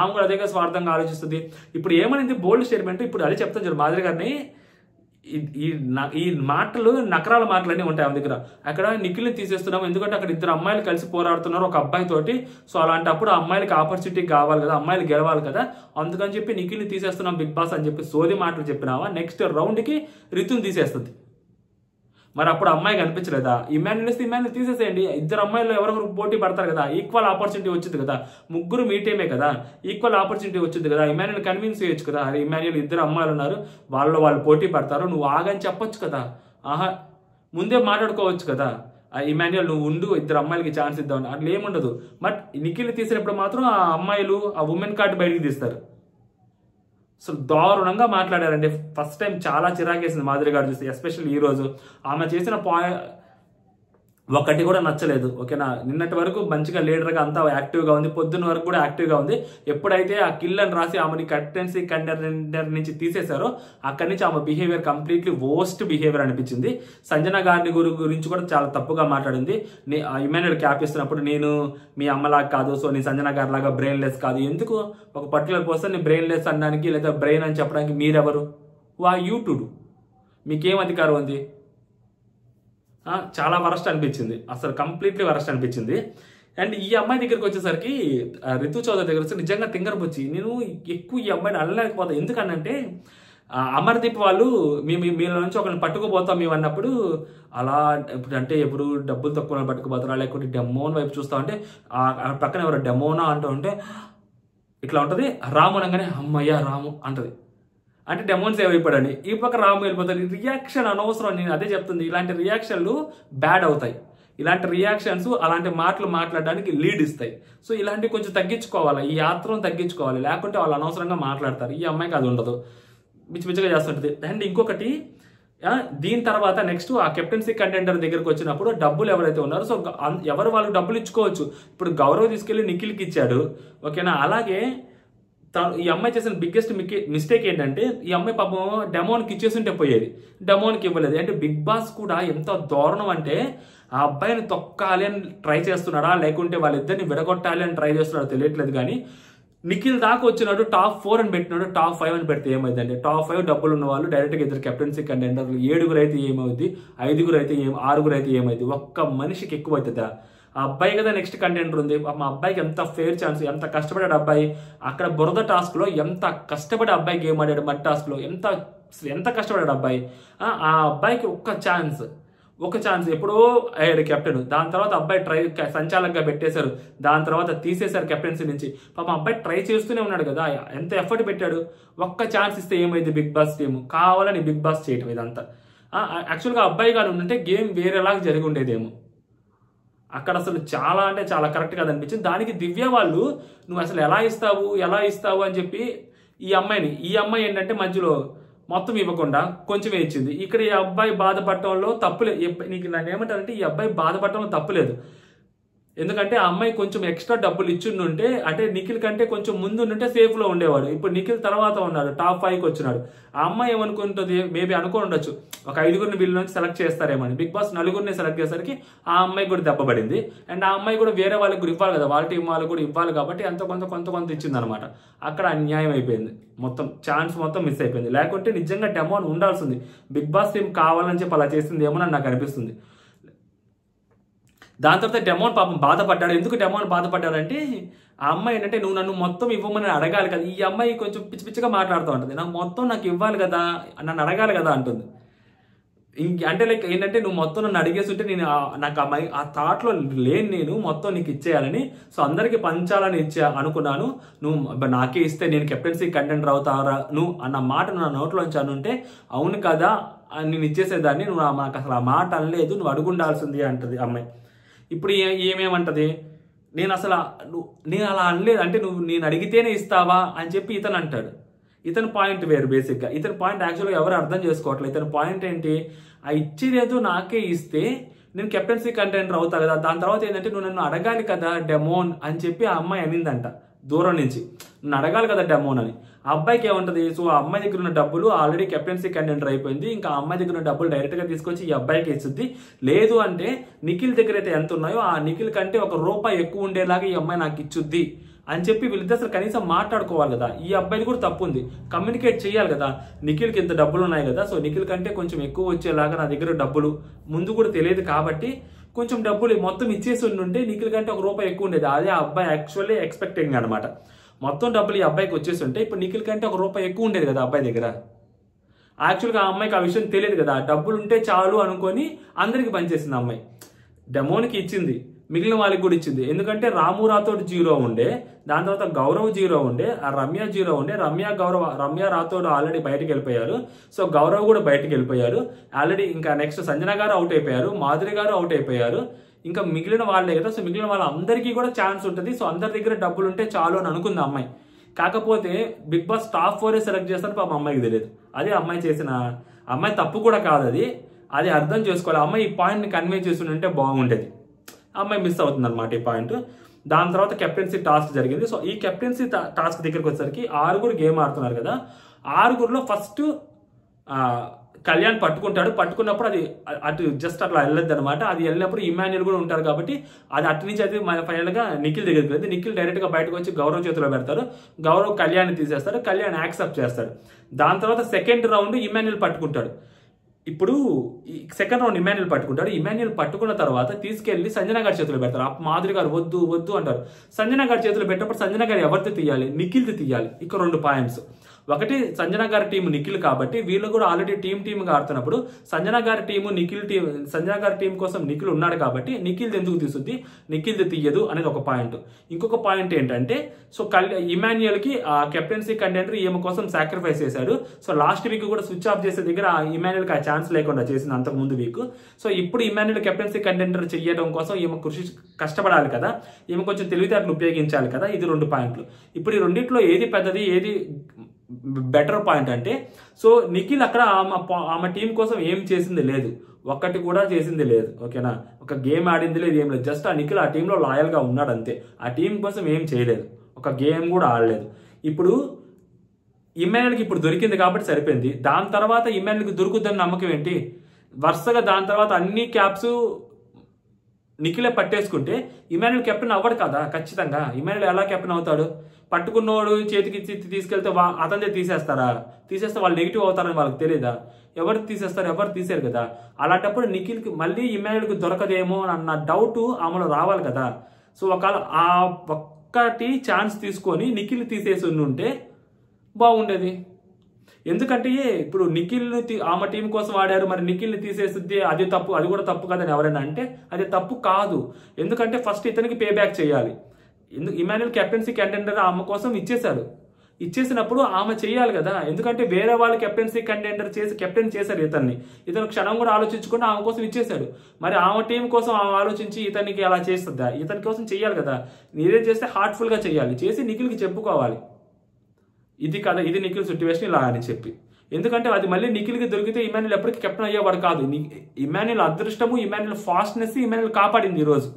ఆమె కూడా అదేగా స్వార్థంగా ఆలోచిస్తుంది. ఇప్పుడు ఏమనింది బోల్డ్ స్టేట్మెంట్, ఇప్పుడు అదే చెప్తాను చూడు మాధురి గారిని, ఈ మాటలు నకరాల మాటలన్నీ ఉంటాయి ఆమె దగ్గర. అక్కడ నిఖిల్ని తీసేస్తున్నాం ఎందుకంటే అక్కడ ఇద్దరు అమ్మాయిలు కలిసి పోరాడుతున్నారు ఒక అబ్బాయి తోటి. సో అలాంటప్పుడు ఆ అమ్మాయిలకి ఆపర్చునిటీ కావాలి కదా, అమ్మాయిలు గెలవాలి కదా, అందుకని చెప్పి నిఖిల్ని తీసేస్తున్నాం బిగ్ బాస్ అని చెప్పి సోది మాటలు చెప్పినావా, నెక్స్ట్ రౌండ్ కి రితుని తీసేస్తుంది. మరి అప్పుడు అమ్మాయి కనిపించలేదా? ఇమాన్యుల్ తీసేసేయండి, ఇద్దరు అమ్మాయిలు ఎవరెవరు పోటీ పడతారు కదా, ఈక్వల్ ఆపర్చునిటీ వచ్చింది కదా, ముగ్గురు మీ టీమే కదా, ఈక్వల్ ఆపర్చునిటీ వచ్చింది కదా, ఇమాన్యుల్ కన్విన్స్ చేయొచ్చు కదా. అరే ఇమాన్యుల్ ఇద్దరు అమ్మాయిలు ఉన్నారు, వాళ్ళు పోటీ పడతారు, నువ్వు ఆగని చెప్పొచ్చు కదా. ఆహా ముందే మాట్లాడుకోవచ్చు కదా, ఇమాన్యుల్ నువ్వు ఉండు, ఇద్దరు అమ్మాయిలకి ఛాన్స్ ఇద్దామని. అట్లా ఏముండదు. బట్ నిఖిల్ తీసినప్పుడు మాత్రం ఆ అమ్మాయిలు ఆ ఉమెన్ కార్డు బయటికి తీస్తారు. సో దారుణంగా మాట్లాడారండి. ఫస్ట్ టైం చాలా చిరాకేసింది మాధురి గారు చూసి, ఎస్పెషల్లీ ఈ రోజు ఆమె చేసిన ఒకటి కూడా నచ్చలేదు. ఓకేనా, నిన్నటి వరకు మంచిగా లీడర్గా అంతా యాక్టివ్గా ఉంది, పొద్దున్న వరకు కూడా యాక్టివ్గా ఉంది. ఎప్పుడైతే ఆ కిల్ అని రాసి ఆమెని కెప్టెన్సీ కంటెండర్ నుంచి తీసేశారో అక్కడి నుంచి ఆమె బిహేవియర్ కంప్లీట్లీ వర్స్ట్ బిహేవియర్ అనిపించింది. సంజన గారిని గురించి కూడా చాలా తప్పుగా మాట్లాడింది. ఇమాన్యుల్ క్యాప్ ఇస్తున్నప్పుడు నేను మీ అమ్మలాగా కాదు, సో నీ సంజన గారి లాగా బ్రెయిన్ లెస్ కాదు. ఎందుకు ఒక పర్టికులర్ పర్సన్ ని బ్రెయిన్ లెస్ అనడానికి లేదా బ్రెయిన్ అని చెప్పడానికి మీరెవరు? వా యూట్యూబ్ మీకేం అధికారం ఉంది? చాలా వరస్ట్ అనిపించింది, అసలు కంప్లీట్లీ వరస్ట్ అనిపించింది. అండ్ ఈ అమ్మాయి దగ్గరికి వచ్చేసరికి రితు చౌదరి దగ్గర వచ్చి నిజంగా తింగరపుచ్చి నేను ఎక్కువ ఈ అమ్మాయిని అనలేకపోతాను. ఎందుకనంటే అమర్దీప్ వాళ్ళు మీలో నుంచి ఒకరిని పట్టుకుపోతాం మేము అన్నప్పుడు అలా ఎప్పుడు డబ్బులు తక్కువ పట్టుకుపోతారా లేకపోతే డెమోన్ వైపు చూస్తా ఉంటే పక్కన ఎవరో డెమోనా అంటూ ఉంటే ఇట్లా ఉంటుంది. రాము అనగానే అమ్మయ్య రాము అంటది, అంటే డెమోన్ సేవ్ అయిపోయాడని. ఈ పక్క రాము వెళ్ళిపోతాడు. రియాక్షన్ అనవసరం. నేను అదే చెప్తుంది, ఇలాంటి రియాక్షన్లు బ్యాడ్ అవుతాయి. ఇలాంటి రియాక్షన్స్ అలాంటి మాటలు మాట్లాడడానికి లీడ్ ఇస్తాయి. సో ఇలాంటివి కొంచెం తగ్గించుకోవాలి, ఈ యాత్రను తగ్గించుకోవాలి, లేకుంటే వాళ్ళు అనవసరంగా మాట్లాడతారు. ఈ అమ్మాయికి అది ఉండదు, పిచ్చిగా చేస్తుంటుంది. అండ్ ఇంకొకటి, దీని తర్వాత నెక్స్ట్ ఆ కెప్టెన్సీ కంటెండర్ దగ్గరకు వచ్చినప్పుడు డబ్బులు ఎవరైతే ఉన్నారో సో ఎవరు వాళ్ళు డబ్బులు ఇచ్చుకోవచ్చు. ఇప్పుడు గౌరవ్ తీసుకెళ్లి నిఖిల్కి ఇచ్చాడు, ఓకేనా. అలాగే ఈ అమ్మాయి చేసిన బిగ్గెస్ట్ మిస్టేక్ ఏంటంటే ఈ అమ్మాయి పాపం డెమోన్కి ఇచ్చేస్తుంటే పోయేది, డెమోన్కి ఇవ్వలేదు. అంటే బిగ్ బాస్ కూడా ఎంత దారుణం అంటే ఆ అబ్బాయిని తొక్కాలి అని ట్రై చేస్తున్నాడా, లేకుంటే వాళ్ళిద్దరిని విడగొట్టాలి అని ట్రై చేస్తున్నాడో తెలియట్లేదు. కానీ నిఖిల్ దాకా వచ్చినాడు, టాప్ 4 అని పెట్టినాడు, టాప్ 5 అని పెడితే ఏమైందంటే టాప్ 5 డబ్బులు ఉన్న వాళ్ళు డైరెక్ట్గా ఇద్దరు కెప్టెన్సీ కంటెండర్లు, 7 అయితే ఏమవుద్ది, 5 అయితే 6 అయితే ఏమైంది, ఒక్క మనిషికి ఎక్కువ అవుతుందా? ఆ అబ్బాయి కదా నెక్స్ట్ కంటెండర్ ఉంది. మా అబ్బాయికి ఎంత ఫేర్ ఛాన్స్, ఎంత కష్టపడాడు అబ్బాయి. అక్కడ బురద టాస్క్లో ఎంత కష్టపడి అబ్బాయి గేమ్ ఆడాడు, మడ్ టాస్క్లో ఎంత కష్టపడాడు అబ్బాయి. ఆ అబ్బాయికి ఒక ఛాన్స్ ఎప్పుడో అయ్యాడు కెప్టెన్. దాని తర్వాత అబ్బాయి సంచాలకంగా పెట్టేశారు, దాని తర్వాత తీసేశారు కెప్టెన్సీ నుంచి. పాపం అబ్బాయి ట్రై చేస్తూనే ఉన్నాడు కదా, ఎంత ఎఫర్ట్ పెట్టాడు. ఒక్క ఛాన్స్ ఇస్తే ఏమైంది, బిగ్ బాస్ టీము కావాలని బిగ్ బాస్ చేయటం ఇదంతా. యాక్చువల్గా అబ్బాయి గారు ఉంటే గేమ్ వేరేలాగా జరిగి ఉండేదేమో. అక్కడ అసలు చాలా అంటే చాలా కరెక్ట్గా అనిపించింది. దానికి దివ్య వాళ్ళు నువ్వు అసలు ఎలా ఇస్తావు అని చెప్పి ఈ అమ్మాయి ఏంటంటే మధ్యలో మొత్తం ఇవ్వకుండా కొంచెమే ఇచ్చింది. ఇక్కడ ఈ అబ్బాయి బాధపడటంలో తప్పులేదు. నీకు నన్ను ఏమంటారంటే ఈ అబ్బాయి బాధపడటంలో తప్పులేదు. ఎందుకంటే ఆ అమ్మాయి కొంచెం ఎక్స్ట్రా డబ్బులు ఇచ్చిండుంటే, అంటే నిఖిల్ కంటే కొంచెం ముందు ఉంటే సేఫ్లో ఉండేవాడు. ఇప్పుడు నిఖిల్ తర్వాత ఉన్నాడు, టాప్ 5కి వచ్చినాడు. ఆ అమ్మాయి ఏమనుకుంటుంది, మేబీ అనుకుని ఉండొచ్చు ఒక 5గురిని వీళ్ళ నుంచి సెలెక్ట్ చేస్తారేమని. బిగ్ బాస్ 4గురిని సెలెక్ట్ చేసరికి ఆ అమ్మాయి కూడా దెబ్బపడింది. అండ్ ఆ అమ్మాయి కూడా వేరే వాళ్ళకి కూడా ఇవ్వాలి కదా, వాళ్ళ టీం వాళ్ళకి కూడా ఇవ్వాలి కాబట్టి కొంత ఇచ్చింది అనమాట. అక్కడ అన్యాయం అయిపోయింది, మొత్తం ఛాన్స్ మొత్తం మిస్ అయిపోయింది. లేకుంటే నిజంగా డెమోన్ ఉండాల్సింది. బిగ్ బాస్ టీం కావాలని చెప్పి అలా చేసింది ఏమో నాకు అనిపిస్తుంది. దాని తర్వాత డెమోన్ పాపం బాధపడ్డాడు. ఎందుకు డెమోన్ బాధపడ్డాడంటే ఆ అమ్మాయి ఏంటంటే నువ్వు నన్ను మొత్తం ఇవ్వమని అడగాలి కదా. ఈ అమ్మాయి కొంచెం పిచ్చిగా మాట్లాడుతూ ఉంటుంది, నాకు ఇవ్వాలి కదా, నన్ను అడగాలి కదా అంటుంది. అంటే లైక్ ఏంటంటే నువ్వు మొత్తం నన్ను అడిగేస్తుంటే నాకు ఆ థాట్లో లేని నేను మొత్తం నీకు ఇచ్చేయాలని, సో అందరికి పంచాలని అనుకున్నాను. నువ్వు నాకే ఇస్తే నేను కెప్టెన్సీ కంటెండర్ అవుతారా నువ్వు అన్న మాట నా నోట్లోంచి అనుంటే అవును కదా నేను ఇచ్చేసేదాన్ని, నువ్వు నాకు అసలు ఆ మాట అనలేదు, నువ్వు అడుగుండాల్సింది అంటది అమ్మాయి. ఇప్పుడు ఏమేమంటది, నేను అలా అనలేదు అంటే నేను అడిగితేనే ఇస్తావా అని చెప్పి ఇతను అంటాడు. ఇతని పాయింట్ వేరు బేసిక్గా. ఇతని పాయింట్ యాక్చువల్గా ఎవరు అర్థం చేసుకోవట్లేదు. ఇతని పాయింట్ ఏంటి, ఆ ఇచ్చేదేదో నాకే ఇస్తే నేను కెప్టెన్సీ కంటెండర్ అవుతా కదా, దాని తర్వాత ఏంటంటే నువ్వు నన్ను అడగాలి కదా డెమోన్ అని చెప్పి ఆ అమ్మాయి అనిందంట దూరం నుంచి. నన్ను అడగాలి కదా డెమోన్ అని. ఆ అబ్బాయికి ఏముంటుంది, సో ఆ అమ్మాయి దగ్గర ఉన్న డబ్బులు ఆల్రెడీ కెప్టెన్సీ కంటెండర్ అయిపోయింది, ఇంకా ఆ అమ్మాయి దగ్గర ఉన్న డబ్బులు డైరెక్ట్గా తీసుకొచ్చి ఈ అబ్బాయికి ఇస్తుంది. లేదు అంటే నిఖిల్ దగ్గర అయితే ఎంత ఉన్నాయో ఆ నిఖిల్ కంటే ₹1 ఎక్కువ ఉండేలాగా ఈ అమ్మాయి నాకు ఇచ్చుద్ది అని చెప్పి వీళ్ళిద్దరు అసలు కనీసం మాట్లాడుకోవాలి కదా. ఈ అబ్బాయిది కూడా తప్పు ఉంది, కమ్యూనికేట్ చేయాలి కదా. నిఖిల్కి ఇంత డబ్బులు ఉన్నాయి కదా, సో నిఖిల్ కంటే కొంచెం ఎక్కువ వచ్చేలాగా నా దగ్గర డబ్బులు ముందు కూడా తెలియదు కాబట్టి కొంచెం డబ్బులు మొత్తం ఇచ్చేసి ఉంటే నిఖిల్ కంటే ₹1 ఎక్కువ ఉండేది. అదే ఆ అబ్బాయి యాక్చువల్లీ ఎక్స్పెక్టింగ్ అనమాట. మొత్తం డబ్బులు ఈ అబ్బాయికి వచ్చేసి ఉంటే ఇప్పుడు నిఖిల్ కంటే ₹1 ఎక్కువ ఉండేది కదా అబ్బాయి దగ్గర. యాక్చువల్గా ఆ అమ్మాయికి ఆ విషయం తెలియదు కదా, డబ్బులు ఉంటే చాలు అనుకొని అందరికి పనిచేసింది అమ్మాయి. డెమోన్కి ఇచ్చింది, మిగిలిన వాళ్ళకి కూడా ఇచ్చింది. ఎందుకంటే రాము రాథోడ్ 0 ఉండే, దాని తర్వాత గౌరవ్ 0 ఉండే, ఆ రమ్య 0 ఉండే. రమ్య రాథోడ్ ఆల్రెడీ బయటకు వెళ్ళిపోయారు, సో గౌరవ్ కూడా బయటకు వెళ్ళిపోయారు ఆల్రెడీ. ఇంకా నెక్స్ట్ సంజన గారు అవుట్ అయిపోయారు, మాధురి గారు అవుట్ అయిపోయారు. ఇంకా మిగిలిన వాళ్ళే కదా, సో మిగిలిన వాళ్ళందరికీ కూడా ఛాన్స్ ఉంటుంది. సో అందరి దగ్గర డబ్బులు ఉంటే చాలు అని అనుకుంది అమ్మాయి. కాకపోతే బిగ్ బాస్ టాప్ 4 సెలెక్ట్ చేస్తారు, పాపం అమ్మాయికి తెలియదు. అదే అమ్మాయి చేసిన అమ్మాయి తప్పు కూడా కాదు, అది అర్థం చేసుకోవాలి. అమ్మాయి ఈ పాయింట్ని కన్వే చేస్తుంటే బాగుండేది. అమ్మాయి మిస్ అవుతుంది అనమాట ఈ పాయింట్. దాని తర్వాత కెప్టెన్సీ టాస్క్ జరిగింది. సో ఈ కెప్టెన్సీ టాస్క్ దగ్గరికి వచ్చేసరికి 6 గేమ్ ఆడుతున్నారు కదా. 6లో ఫస్ట్ కళ్యాణ్ పట్టుకున్నప్పుడు అది అటు జస్ట్ అట్లా వెళ్ళద్దు అనమాట. అది వెళ్ళినప్పుడు ఇమాన్యుల్ కూడా ఉంటారు కాబట్టి అది అటు నుంచి అయితే మన ఫైనల్గా నిఖిల్ దగ్గరికి వెళ్తే నిఖిల్ డైరెక్ట్గా బయటకు వచ్చి గౌరవ్ చేతిలో పెడతారు. గౌరవ్ కళ్యాణ్ తీసేస్తారు, కళ్యాణ్ యాక్సెప్ట్ చేస్తాడు. దాని తర్వాత సెకండ్ రౌండ్ ఇమాన్యుల్ పట్టుకుంటాడు. ఇప్పుడు సెకండ్ రౌండ్ ఇమాన్యుల్ పట్టుకుంటాడు. ఇమాన్యుల్ పట్టుకున్న తర్వాత తీసుకెళ్లి సంజన గారి చేతులు పెడతారు. మాధురి గారు వద్దు అంటారు. సంజన గారి చేతులు పెట్టినప్పుడు సంజన గారు ఎవరితో తీయాలి, నిఖిల్ది తీయాలి. ఇక 2 పాయింట్స్. ఒకటి సంజన గారి టీం నిఖిల్ కాబట్టి వీళ్ళు కూడా ఆల్రెడీ టీమ్గా ఆడుతున్నప్పుడు సంజన గారి టీం కోసం నిఖిల్ ఉన్నాడు కాబట్టి నిఖిల్ది ఎందుకు తీసుద్ది, నిఖిల్ది తీయదు అనేది ఒక పాయింట్. ఇంకొక పాయింట్ ఏంటంటే సో ఇమాన్యుయల్కి ఆ కెప్టెన్సీ కంటెండర్ ఈమె కోసం సాక్రిఫైస్ చేశాడు. సో లాస్ట్ వీక్ కూడా స్విచ్ ఆఫ్ చేసే దగ్గర ఇమాన్యుయల్కి ఆ ఛాన్స్ లేకుండా చేసింది అంతకు ముందు వీక్. సో ఇప్పుడు ఇమాన్యుయల్ కెప్టెన్సీ కంటెండర్ చేయడం కోసం ఈమె కష్టపడాలి కదా, ఈమె కొంచెం తెలివితేటలు ఉపయోగించాలి కదా. ఇది 2 పాయింట్లు. ఇప్పుడు ఈ రెండిట్లో ఏది పెద్దది, ఏది బెటర్ పాయింట్ అంటే సో నిఖిల్ అక్కడ ఆమె టీం కోసం ఏం చేసింది లేదు, ఒక్కటి కూడా చేసింది లేదు. ఓకేనా, ఒక గేమ్ ఆడింది లేదు, ఏం లేదు. జస్ట్ ఆ నిఖిల్ ఆ టీంలో లాయల్గా ఉన్నాడు అంతే. ఆ టీం కోసం ఏం చేయలేదు, ఒక గేమ్ కూడా ఆడలేదు. ఇప్పుడు ఇమాన్యుల్కి ఇప్పుడు దొరికింది కాబట్టి సరిపోయింది. దాని తర్వాత ఇమాన్యుల్కి దొరుకుద్దని నమ్మకం ఏంటి? వరుసగా దాని తర్వాత అన్ని క్యాప్స్ నిఖిలే పట్టేసుకుంటే ఇమాన్యుల్ కెప్టెన్ అవ్వడు కదా ఖచ్చితంగా. ఇమాన్యుల్ ఎలా కెప్టెన్ అవుతాడు? పట్టుకున్నోడు చేతికి తీసుకెళ్తే అతనిదే తీసేస్తారా? తీసేస్తే వాళ్ళు నెగిటివ్ అవుతారని వాళ్ళకి తెలియదా? ఎవరు తీసేస్తారు? ఎవరు తీసారు కదా. అలాంటప్పుడు నిఖిల్కి మళ్ళీ ఇమాన్యుల్కి దొరకదేమో అన్న డౌట్ ఆమెలో రావాలి కదా. సో ఒకవేళ ఆ ఒక్కటి ఛాన్స్ తీసుకొని నిఖిల్ తీసేసి ఉంటే బాగుండేది. ఎందుకంటే ఇప్పుడు నిఖిల్ని ఆమె టీం కోసం ఆడారు, మరి నిఖిల్ని తీసేస్తుంది అది తప్పు, అది కూడా తప్పు కదని ఎవరైనా అంటే అది తప్పు కాదు. ఎందుకంటే ఫస్ట్ ఇతనికి పే బ్యాక్ చేయాలి. ఇమాన్యుల్ కెప్టెన్సీ కంటెండర్ ఆమె కోసం ఇచ్చేశారు. ఇచ్చేసినప్పుడు ఆమె చేయాలి కదా. ఎందుకంటే వేరే వాళ్ళు కెప్టెన్సీ కంటెండర్ చేసి కెప్టెన్ చేశారు ఇతను క్షణం కూడా ఆలోచించుకుంటే ఆమె కోసం ఇచ్చేశాడు. మరి ఆమె టీం కోసం ఆమె ఆలోచించి ఇతనికి అలా చేస్తుందా? ఇతని కోసం చెయ్యాలి కదా. నీరేం చేస్తే హార్ట్ఫుల్ గా చేయాలి, చేసి నిఖిల్కి చెప్పుకోవాలి ఇది కదా, ఇది నిఖిల్ సిట్యువేషన్ ఇలా అని చెప్పి. ఎందుకంటే అది మళ్ళీ నిఖిల్కి దొరికితే ఇమాన్యుల్ ఎప్పటికీ కెప్టెన్ అయ్యేవాడు కాదు. ఇమాన్యుల్ అదృష్టము, ఇమాన్యుల్ ఫాస్ట్నెస్ ఇమాన్యుల్ కాపాడింది ఈ రోజు.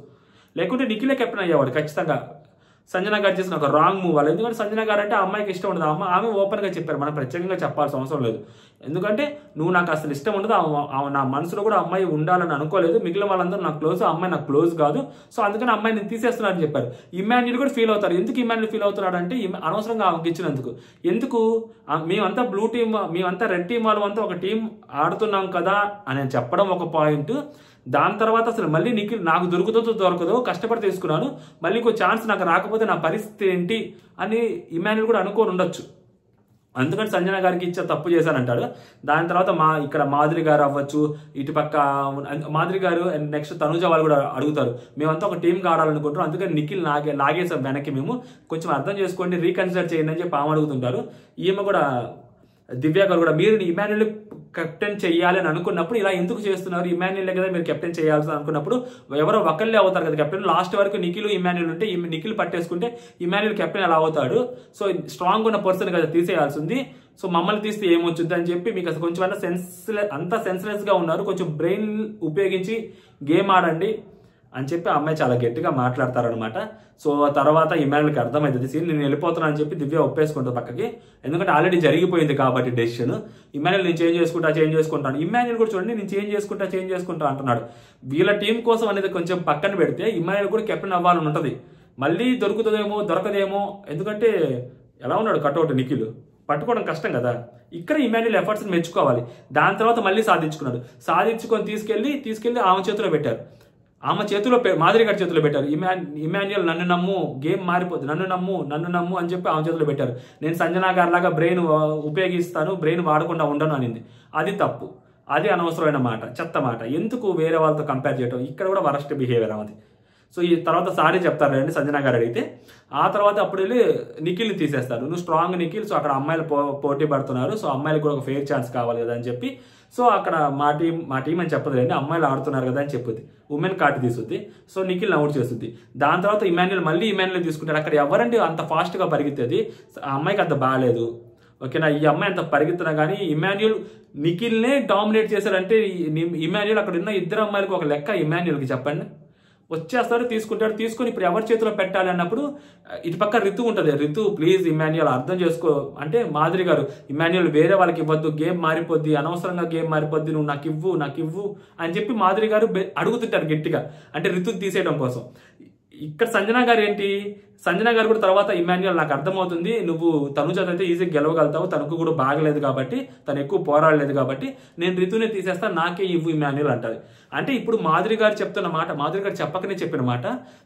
లేకుంటే నిఖిలే కెప్టెన్ అయ్యేవాడు ఖచ్చితంగా. సంజన గారు చేసిన ఒక రాంగ్ మూవ్ వల్ల. ఎందుకంటే సంజన గారు అంటే అమ్మాయికి ఇష్టం ఉండదు. ఆమె ఓపెన్ గా చెప్పారు, మనం ప్రత్యేకంగా చెప్పాల్సిన అవసరం లేదు. ఎందుకంటే నువ్వు నాకు అసలు ఇష్టం ఉండదు, నా మనసులో కూడా అమ్మాయి ఉండాలని అనుకోలేదు, మిగిలిన వాళ్ళందరూ నాకు క్లోజ్, అమ్మాయి నాకు క్లోజ్ కాదు, సో అందుకని అమ్మాయి నేను తీసేస్తున్నానని చెప్పారు. ఇమాన్యుల్ కూడా ఫీల్ అవుతారు. ఎందుకు ఇమాన్యుల్ ఫీల్ అవుతున్నాడు అంటే అనవసరంగా ఆమెకి ఇచ్చినందుకు. ఎందుకు మేమంతా బ్లూ టీం, మేమంతా రెడ్ టీం వాళ్ళంతా ఒక టీం ఆడుతున్నాం కదా అని చెప్పడం ఒక పాయింట్. దాని తర్వాత అసలు మళ్ళీ నిఖిల్ నాకు దొరకదో కష్టపడి తీసుకున్నాను, మళ్ళీ ఇంకో ఛాన్స్ నాకు రాకపోతే నా పరిస్థితి ఏంటి అని ఇమాన్యుల్ కూడా అనుకోని ఉండొచ్చు. అందుకని సంజన గారికి ఇచ్చే తప్పు చేశానంటాడు. దాని తర్వాత ఇక్కడ మాధురి గారు అవ్వచ్చు, ఇటుపక్క మాధురి గారు అండ్ నెక్స్ట్ తనుజ వాళ్ళు కూడా అడుగుతారు, మేమంతా ఒక టీంగా ఆడాలనుకుంటారు, అందుకని నిఖిల్ లాగేసాం వెనక్కి, మేము కొంచెం అర్థం చేసుకోండి, రీకన్సిడర్ చేయండి అని చెప్పి ఆమె అడుగుతుంటారు. ఈమె కూడా దివ్య గారు కూడా మీరు ఇమాన్యుల్ కెప్టెన్ చేయాలి అని అనుకున్నప్పుడు ఇలా ఎందుకు చేస్తున్నారు, ఇమాన్యుల్ కదా మీరు కెప్టెన్ చేయాల్సి అనుకున్నప్పుడు ఎవరో ఒకళ్ళే అవుతారు కదా కెప్టెన్. లాస్ట్ వరకు నిఖిల్ ఇమాన్యుల్ ఉంటే నిఖిల్ పట్టేసుకుంటే ఇమాన్యుల్ కెప్టెన్ ఎలా అవుతాడు? సో స్ట్రాంగ్ ఉన్న పర్సన్ కదా తీసేయాల్సింది, సో మమ్మల్ని తీస్తే ఏమొచ్చుద్ది అని చెప్పి మీకు అసలు కొంచెం అంతా సెన్స్లెస్ గా ఉన్నారు, కొంచెం బ్రెయిన్ ఉపయోగించి గేమ్ ఆడండి అని చెప్పి ఆ అమ్మాయి చాలా గట్టిగా మాట్లాడతారనమాట. సో తర్వాత ఇమాన్యుల్కి అర్థమవుతుంది సీన్, నేను వెళ్ళిపోతున్నాను అని చెప్పి దివ్య ఒప్పేసుకుంటుంది పక్కకి. ఎందుకంటే ఆల్రెడీ జరిగిపోయింది కాబట్టి డెసిషన్. ఇమాన్యుల్ నేను చేంజ్ చేసుకుంటాను. ఇమాన్యుల్ కూడా చూడండి, నేను చేంజ్ చేసుకుంటా అంటున్నాడు. వీళ్ళ టీం కోసం అనేది కొంచెం పక్కన పెడితే ఇమాన్యుల్ కూడా కెప్టెన్ అవ్వాలని ఉంటుంది. మళ్ళీ దొరకదేమో, ఎందుకంటే ఎలా ఉన్నాడు కట్అవుట్ నిఖిల్, పట్టుకోవడం కష్టం కదా. ఇక్కడ ఇమాన్యుల్ ఎఫర్ట్స్ మెచ్చుకోవాలి. దాని తర్వాత మళ్ళీ సాధించుకొని తీసుకెళ్లి ఆమె చేతిలో పెట్టారు. ఆమె చేతిలో మాధురి గారి చేతిలో పెట్టారు. ఇమాన్యుల్ నన్ను నమ్ము, గేమ్ మారిపోద్ది, నన్ను నమ్ము అని చెప్పి ఆమె చేతిలో పెట్టారు. నేను సంజనా గారి లాగా బ్రెయిన్ ఉపయోగిస్తాను, బ్రెయిన్ వాడకుండా ఉండను అనింది. అది తప్పు, అది అనవసరమైన మాట, చెత్త మాట. ఎందుకు వేరే వాళ్ళతో కంపేర్ చేయడం? ఇక్కడ కూడా వరస్ట్ బిహేవియర్ అది. సో ఈ తర్వాత సారీ చెప్తారండి సంజనా గారు అడిగితే. ఆ తర్వాత అప్పుడు వెళ్ళి నిఖిల్ని తీసేస్తారు. నువ్వు స్ట్రాంగ్ నిఖిల్, సో అక్కడ అమ్మాయిలు పోటీ పడుతున్నారు, సో అమ్మాయిలకు కూడా ఒక ఫెయిర్ ఛాన్స్ కావాలి కదా అని చెప్పి, సో అక్కడ మా టీం అని చెప్పదండి, అమ్మాయిలు ఆడుతున్నారు కదా అని చెప్పుద్ది. ఉమెన్ కార్డు తీసుద్ది, సో నిఖిల్ అవుట్ చేస్తుంది. దాని తర్వాత ఇమాన్యుల్ తీసుకుంటాడు. అక్కడ ఎవరండి అంత ఫాస్ట్గా పరిగెత్తేది? ఆ అమ్మాయికి అంత బాగాలేదు, ఓకేనా. ఈ అమ్మాయి అంత పరిగెత్తున్నా కానీ ఇమాన్యుల్ నిఖిల్నే డామినేట్ చేశారంటే ఇమాన్యుల్ అక్కడ ఉన్న ఇద్దరు అమ్మాయిలకు ఒక లెక్క. ఇమాన్యుల్కి చెప్పండి, వచ్చేస్తారు, తీసుకుని ఇప్పుడు ఎవరి చేతిలో పెట్టాలి అన్నప్పుడు ఇటు పక్క రితు ఉంటుంది. రితు ప్లీజ్ ఇమాన్యుల్ అర్థం చేసుకో అంటే మాధురి గారు, ఇమాన్యుల్ వేరే వాళ్ళకి ఇవ్వద్దు, గేమ్ మారిపోద్ది, అనవసరంగా గేమ్ మారిపోద్ది, నువ్వు నాకు ఇవ్వు అని చెప్పి మాధురి గారు అడుగుతుంటారు గట్టిగా, అంటే రితుని తీసేయడం కోసం. ఇక్కడ సంజనా గారు ఏంటి, సంజనా గారు కూడా తర్వాత ఇమాన్యుల్ నాకు అర్థమవుతుంది, నువ్వు తనుజతో అయితే ఈజీగా గెలవగలుగుతావు, తనకు కూడా బాగలేదు కాబట్టి, తను ఎక్కువ పోరాడలేదు కాబట్టి నేను రితునే తీసేస్తా, నాకే ఇవ్వు ఇమాన్యుల్ అంటది. అంటే ఇప్పుడు మాధురి గారు చెప్తున్న మాట, మాధురి గారు చెప్పకనే చెప్పిన మాట,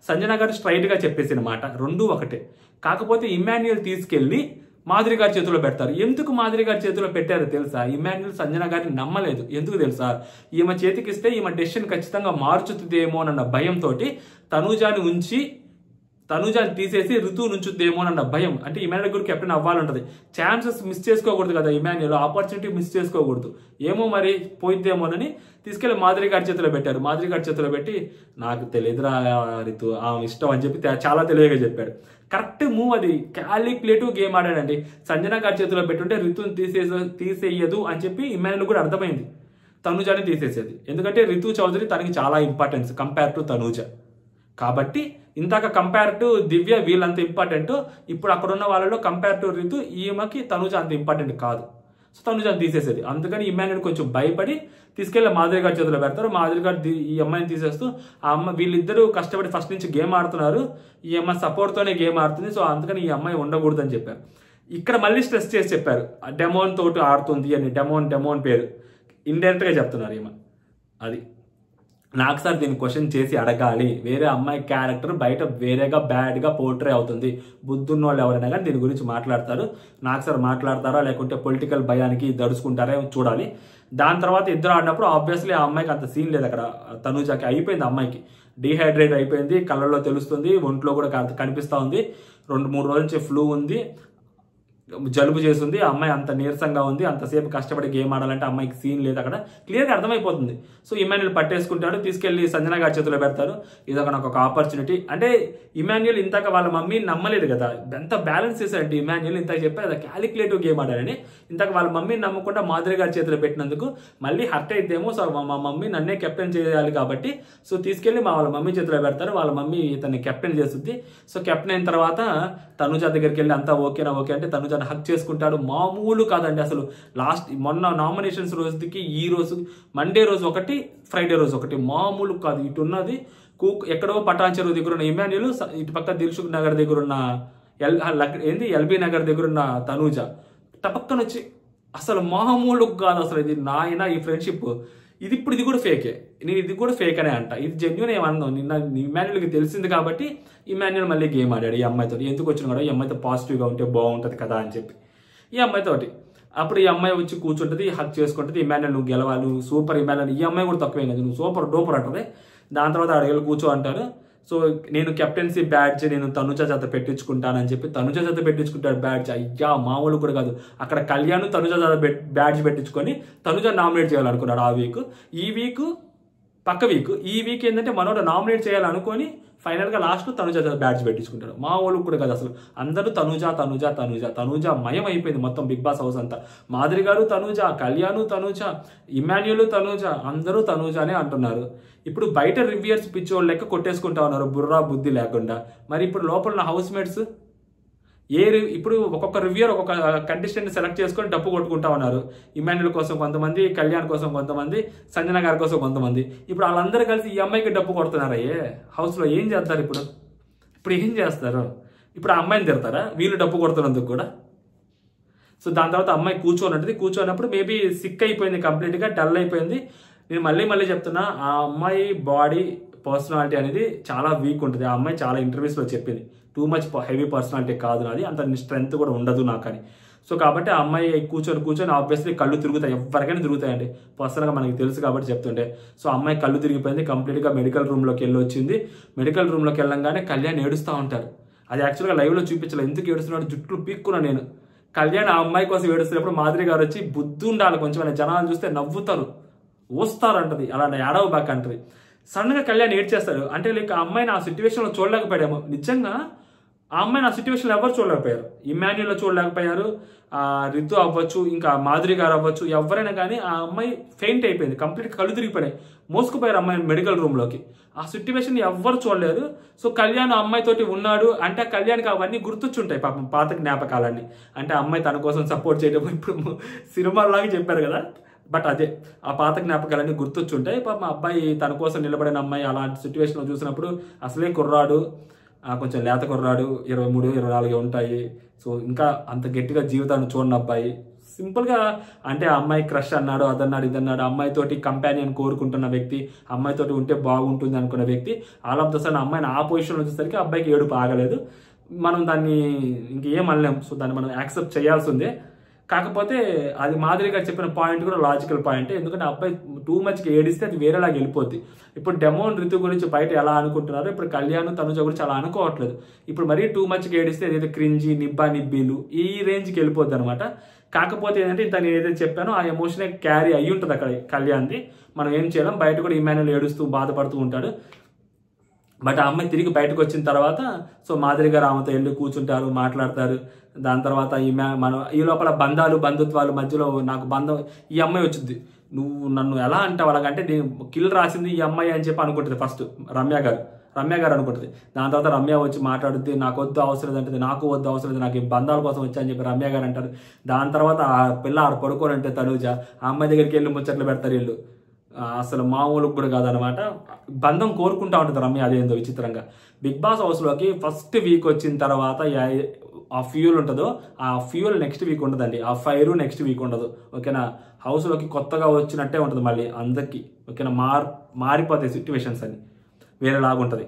సంజనా గారు స్ట్రైట్ గా చెప్పేసిన మాట, రెండూ ఒకటే. కాకపోతే ఇమాన్యుల్ తీసుకెళ్లి మాధురి గారి చేతిలో పెడతారు. ఎందుకు మాధురి గారి చేతిలో పెట్టారో తెలుసా? ఇమాన్యుల్ సంజనా గారిని నమ్మలేదు. ఎందుకు తెలుసా? ఈమె చేతికిస్తే ఈమె డెసిషన్ ఖచ్చితంగా మార్చుతుందేమో అన్న భయంతో తనుజాని తీసేసి ఋతువు నుంచుద్దేమో అన్న భయం. అంటే ఇమాన్యుల్ కూడా కెప్టెన్ అవ్వాలంటది, ఛాన్సెస్ మిస్ చేసుకోకూడదు కదా ఇమాన్యుల్, ఆపర్చునిటీ మిస్ చేసుకోకూడదు. ఏమో మరి పోయిద్దేమోనని తీసుకెళ్లి మాధురి గారి చేతిలో పెట్టారు. మాధురి గారి చేతిలో పెట్టి నాకు తెలియదురా ఋతు, ఆమె ఇష్టం అని చెప్పి చాలా తెలివిగా చెప్పాడు. కరెక్ట్ మూవ్ అది, క్యాలిక్యులేటివ్ గేమ్ ఆడాడండి. సంజనా గారి చేతిలో పెట్టుంటే ఋతుని తీసేయదు అని చెప్పి ఇమాన్యుల్ కూడా అర్థమైంది, తనుజాని తీసేసేది. ఎందుకంటే రితు చౌదరి తనకి చాలా ఇంపార్టెన్స్ కంపేర్ టు తనుజ. కాబట్టి ఇందాక కంపేర్ టు దివ్య వీళ్ళంత ఇంపార్టెంట్, ఇప్పుడు అక్కడ ఉన్న వాళ్ళలో కంపేర్ టు రితు ఈమెకి తనుజ అంత ఇంపార్టెంట్ కాదు. సో తనుజాని తీసేసేది. అందుకని ఇమాన్యుల్ కొంచెం భయపడి తీసుకెళ్లి మాధురి గారి చేతిలో పెడతారు. మాధురి గారు ఈ అమ్మాయిని తీసేస్తూ వీళ్ళిద్దరూ కష్టపడి ఫస్ట్ నుంచి గేమ్ ఆడుతున్నారు, ఈ అమ్మాయి సపోర్ట్తోనే గేమ్ ఆడుతుంది, సో అందుకని ఈ అమ్మాయి ఉండకూడదని చెప్పారు. ఇక్కడ మళ్ళీ స్ట్రెస్ చేసి చెప్పారు డెమోన్ తోటి ఆడుతుంది అని. డెమోన్ పేరు ఇండైరెక్ట్గా చెప్తున్నారు ఈమె. అది నాకు సార్ దీన్ని క్వశ్చన్ చేసి అడగాలి. వేరే అమ్మాయి క్యారెక్టర్ బయట వేరేగా బ్యాడ్గా పోర్ట్రే అవుతుంది. బుద్ధున్న వాళ్ళు ఎవరైనా కానీ దీని గురించి మాట్లాడతారు. నాకు సార్ మాట్లాడతారా లేకుంటే పొలిటికల్ భయానికి దడుచుకుంటారా చూడాలి. దాని తర్వాత ఇద్దరు ఆడినప్పుడు ఆబ్వియస్లీ ఆ అమ్మాయికి అంత సీన్ లేదు. అక్కడ తనుజాకి అయిపోయింది, అమ్మాయికి డీహైడ్రేట్ అయిపోయింది, కళ్ళల్లో తెలుస్తుంది, ఒంట్లో కూడా కనిపిస్తూ ఉంది. 2-3 రోజుల నుంచి ఫ్లూ ఉంది, జలుబు చేస్తుంది, ఆ అమ్మాయి అంత నీరసంగా ఉంది. అంతసేపు కష్టపడి గేమ్ ఆడాలంటే అమ్మాయికి సీన్ లేదు, అక్కడ క్లియర్గా అర్థమైపోతుంది. సో ఇమాన్యుల్ పట్టేసుకుంటాడు, తీసుకెళ్లి సంజన గారి చేతిలో పెడతారు. ఇదొక నాకు ఒక ఆపర్చునిటీ. అంటే ఇమాన్యుల్ ఇంతక వాళ్ళ మమ్మీని నమ్మలేదు కదా, ఎంత బ్యాలెన్స్ చేశాడంటే ఇమాన్యుల్ ఇంతకు చెప్పారు కదా క్యాలిక్యులేటివ్ గేమ్ ఆడాలని. ఇంతక వాళ్ళ మమ్మీని నమ్మకుండా మాధురి గారి చేతిలో పెట్టినందుకు మళ్ళీ హర్ట్ అయితేమో, సో మా మమ్మీ నన్నే కెప్టెన్ చేయాలి కాబట్టి సో తీసుకెళ్లి వాళ్ళ మమ్మీ చేతిలో పెడతారు. వాళ్ళ మమ్మీ ఇతన్ని కెప్టెన్ చేస్తుంది. సో కెప్టెన్ అయిన తర్వాత తనుజ దగ్గరికి వెళ్ళి అంతా ఓకేనా ఓకే అంటే తనుజ హక్ చేసుకుంటాడు. మామూలు కాదండి అసలు. మొన్న నామినేషన్స్ రోజుకి ఈ రోజు మండే రోజు ఒకటి, ఫ్రైడే రోజు ఒకటి, మామూలు కాదు. ఇటు ఉన్నది ఎక్కడో పటాన్ చెరువు దగ్గర ఉన్న ఇమాన్యుల్, ఇటు పక్క దిల్సుఖ్ నగర్ దగ్గర ఉన్న ఎల్బీ నగర్ దగ్గర ఉన్న తనుజ టపక్కన వచ్చి అసలు మామూలు కాదు అసలు. ఇది నాయన ఈ ఫ్రెండ్షిప్ ఇది కూడా ఫేకే. నేను ఇది కూడా ఫేక్ అనే అంట, ఇది జెన్యూన్ ఏమన్నా. నిన్న ఇమాన్యుల్కి తెలిసింది కాబట్టి ఇమాన్యుల్ మళ్ళీ గేమ్ ఆడాడు ఈ అమ్మాయితో. ఎందుకు వచ్చిన కూడా ఈ అమ్మాయితో పాజిటివ్గా ఉంటే బాగుంటుంది కదా అని చెప్పి ఈ అమ్మాయితోటి. అప్పుడు ఈ అమ్మాయి వచ్చి కూర్చుంటుంది, హక్ చేసుకుంటుంది. ఇమాన్యుల్ నువ్వు గెలవాలి, నువ్వు సూపర్ ఇమాన్యుల్. ఈ అమ్మాయి కూడా తక్కువేం కదా, నువ్వు సూపర్ డూపర్ అంటుంది. దాని తర్వాత అడిగలు కూర్చో అంటారు. సో నేను కెప్టెన్సీ బ్యాడ్జ్ నేను తనుజ చేత పెట్టించుకుంటానని చెప్పి తనుజ చేత పెట్టించుకుంటాడు బ్యాడ్జ్. అయ్యా మామూలు కూడా కాదు. అక్కడ కళ్యాణ్ తనుజ చేత బ్యాడ్జ్ పెట్టించుకొని తనుజ నామినేట్ చేయాలనుకున్నాడు ఆ వీక్. ఈ వీక్ పక్క వీక్, ఈ వీక్ ఏంటంటే మనోడు నామినేట్ చేయాలనుకొని ఫైనల్గా లాస్ట్ తనుజ బ్యాడ్జ్ పెట్టించుకుంటాడు. మా వాళ్ళు కూడా కాదు అసలు. అందరూ తనుజ మయం అయిపోయింది మొత్తం బిగ్ బాస్ హౌస్ అంతా. మాధురి గారు తనుజ, కళ్యాణ్ తనుజ, ఇమాన్యుల్ తనుజ, అందరూ తనుజానే అంటున్నారు. ఇప్పుడు బయట రివ్యూయర్స్ పిచ్చోళ్ళు లెక్క కొట్టేసుకుంటా ఉన్నారు బుర్రా బుద్ధి లేకుండా. మరి ఇప్పుడు లోపల ఉన్న హౌస్ మేట్స్ ఇప్పుడు ఒక్కొక్క రివ్యూయర్ ఒక్కొక్క కంటెస్టెంట్ సెలెక్ట్ చేసుకొని డప్పు కొట్టుకుంటా ఉన్నారు. ఇమాన్యుల్ కోసం కొంతమంది, కళ్యాణ్ కోసం కొంతమంది, సంజన గారి కోసం కొంతమంది. ఇప్పుడు వాళ్ళందరూ కలిసి ఈ అమ్మాయికి డప్పు కొడుతున్నారయ్యే హౌస్లో. ఏం చేస్తారు ఇప్పుడు ఏం చేస్తారు? ఇప్పుడు ఆ అమ్మాయిని తిడతారా వీళ్ళు డప్పు కొడుతున్నందుకు కూడా? సో దాని తర్వాత అమ్మాయి కూర్చోనప్పుడు మేబీ సిక్ అయిపోయింది, కంప్లీట్గా డల్ అయిపోయింది. నేను మళ్ళీ చెప్తున్నా, ఆ అమ్మాయి బాడీ పర్సనాలిటీ అనేది చాలా వీక్ ఉంటుంది. ఆ అమ్మాయి చాలా ఇంటర్వ్యూస్లో చెప్పింది, టూ మచ్ హెవీ పర్సనాలిటీ కాదు నాది, అంత స్ట్రెంత్ కూడా ఉండదు నాకు అని. సో కాబట్టి ఆ అమ్మాయి కూర్చొని ఆబ్వియస్లీ కళ్ళు తిరుగుతాయి, ఎవరికైనా తిరుగుతాయండి, పర్సనల్గా మనకి తెలుసు కాబట్టి చెప్తుంటే. సో అమ్మాయి కళ్ళు తిరిగిపోయింది, కంప్లీట్గా మెడికల్ రూమ్లోకి వచ్చింది. మెడికల్ రూమ్లోకి వెళ్ళంగానే కళ్యాణ్ ఏడుస్తూ ఉంటారు. అది యాక్చువల్గా లైవ్లో చూపించలేదు, ఎందుకు ఏడుస్తున్నాడు, జుట్లు పీక్కున్నా నేను. కళ్యాణ్ ఆ అమ్మాయి కోసం ఏడుస్తున్నప్పుడు మాధురి గారు వచ్చి బుద్ధి ఉండాలి కొంచెం, జనాలు చూస్తే నవ్వుతారు, వస్తారంటది, అలా ఏడవ బాక్ అంటది. సడన్గా కళ్యాణ్ ఏడ్చేస్తాడు. అంటే లైక్ ఆ అమ్మాయిని ఆ సిచ్యువేషన్లో చూడలేకపోయాము. నిజంగా ఆ అమ్మాయిని ఆ సిచ్యువేషన్లో ఎవరు చూడలేకపోయారు. ఇమాన్యుల్లో చూడలేకపోయారు, రితు అవ్వచ్చు, ఇంకా మాధురి గారు అవ్వచ్చు, ఎవరైనా కానీ ఆ అమ్మాయి ఫెయింట్ అయిపోయింది, కంప్లీట్గా కళ్ళు తిరిగిపోయినాయి, మోసుకుపోయారు అమ్మాయిని మెడికల్ రూమ్లోకి. ఆ సిచ్యువేషన్ ఎవరు చూడలేరు. సో కళ్యాణ్ ఆ అమ్మాయితోటి ఉన్నాడు అంటే కళ్యాణ్కి అవన్నీ గుర్తొచ్చుంటాయి పాపం, పాత జ్ఞాపకాలన్నీ. అంటే అమ్మాయి తన కోసం సపోర్ట్ చేయడం ఇప్పుడు సినిమాలాగా చెప్పారు కదా, బట్ అదే ఆ పాత జ్ఞాపకాలన్నీ గుర్తొచ్చుంటాయి. పాపం అబ్బాయి తన కోసం నిలబడిన అమ్మాయి అలాంటి సిచ్యువేషన్లో చూసినప్పుడు అసలే కుర్రాడు, కొంచెం లేత కుర్రాడు, 23, 24 ఉంటాయి. సో ఇంకా అంత గట్టిగా జీవితాన్ని చూడని అబ్బాయి, సింపుల్గా అంటే ఆ అమ్మాయి క్రష్ అన్నాడు, అదన్నాడు, ఇదన్నాడు, అమ్మాయితోటి కంపానియన్ కోరుకుంటున్న వ్యక్తి, అమ్మాయితోటి ఉంటే బాగుంటుంది అనుకున్న వ్యక్తి, ఆల్ ఆఫ్ ద సడన్ అమ్మాయిని ఆ పొజిషన్లో వచ్చేసరికి అబ్బాయికి ఏడుపు ఆగలేదు. మనం దాన్ని ఇంకేం అనలేం. సో దాన్ని మనం యాక్సెప్ట్ చేయాల్సిందే. కాకపోతే అది మాధురి గారు చెప్పిన పాయింట్ కూడా లాజికల్ పాయింట్. ఎందుకంటే అబ్బాయి టూ మచ్కి ఏడిస్తే అది వేరేలాగా వెళ్ళిపోద్ది. ఇప్పుడు డెమోన్ రితు గురించి బయట ఎలా అనుకుంటున్నారో ఇప్పుడు కళ్యాణ్ తనుజ గురించి అలా అనుకోవట్లేదు. ఇప్పుడు మరీ టూ మచ్కి ఏడిస్తే ఏదైతే క్రింజీ నిబ్బీలు ఈ రేంజ్కి వెళ్ళిపోద్ది అనమాట. కాకపోతే ఏంటంటే ఇంత నేను ఏదైతే చెప్పానో ఆ ఎమోషనే క్యారీ అయ్యి ఉంటుంది అక్కడ కళ్యాణ్ది. మనం ఏం చేయలేం. బయట కూడా ఇమాన్యుల్ ఏడుస్తూ బాధపడుతూ ఉంటాడు. బట్ ఆ అమ్మాయి తిరిగి బయటకు వచ్చిన తర్వాత సో మాధురి గారు ఆమెతో వెళ్ళి కూర్చుంటారు, మాట్లాడతారు. దాని తర్వాత మనం ఈ లోపల బంధుత్వాలు మధ్యలో నాకు బంధం ఈ అమ్మాయి వచ్చింది, నువ్వు నన్ను ఎలా అంటావు అలాగంటే నేను కిల్ రాసింది ఈ అమ్మాయి అని చెప్పి అనుకుంటుంది ఫస్ట్ రమ్య గారు. రమ్య గారు అనుకుంటుంది. దాని తర్వాత రమ్య వచ్చి మాట్లాడుద్ది, నాకు వద్దు అవసరం లేదు అంటే, నాకు వద్దు అవసరం లేదు, నాకు ఈ బంధాల కోసం వచ్చా అని చెప్పి రమ్య గారు అంటారు. దాని తర్వాత ఆ పిల్ల ఆడ పడుకోని అంటే తనూజ ఆ అమ్మాయి దగ్గరికి వెళ్ళి ముచ్చట్లు పెడతారు వీళ్ళు. అసలు మామూలు కూడా కాదనమాట. బంధం కోరుకుంటా ఉంటుంది రమ్య, అదేందో విచిత్రంగా. బిగ్ బాస్ హౌస్లోకి ఫస్ట్ వీక్ వచ్చిన తర్వాత ఆ ఫ్యూల్ ఉంటుందో ఆ ఫ్యూల్ నెక్స్ట్ వీక్ ఉండదండి, ఆ ఫైర్ నెక్స్ట్ వీక్ ఉండదు. ఓకేనా, హౌస్లోకి కొత్తగా వచ్చినట్టే ఉంటుంది మళ్ళీ అందరికీ. ఓకేనా, మారిపోతాయి సిచ్యువేషన్స్ అని, వేరేలాగా ఉంటుంది.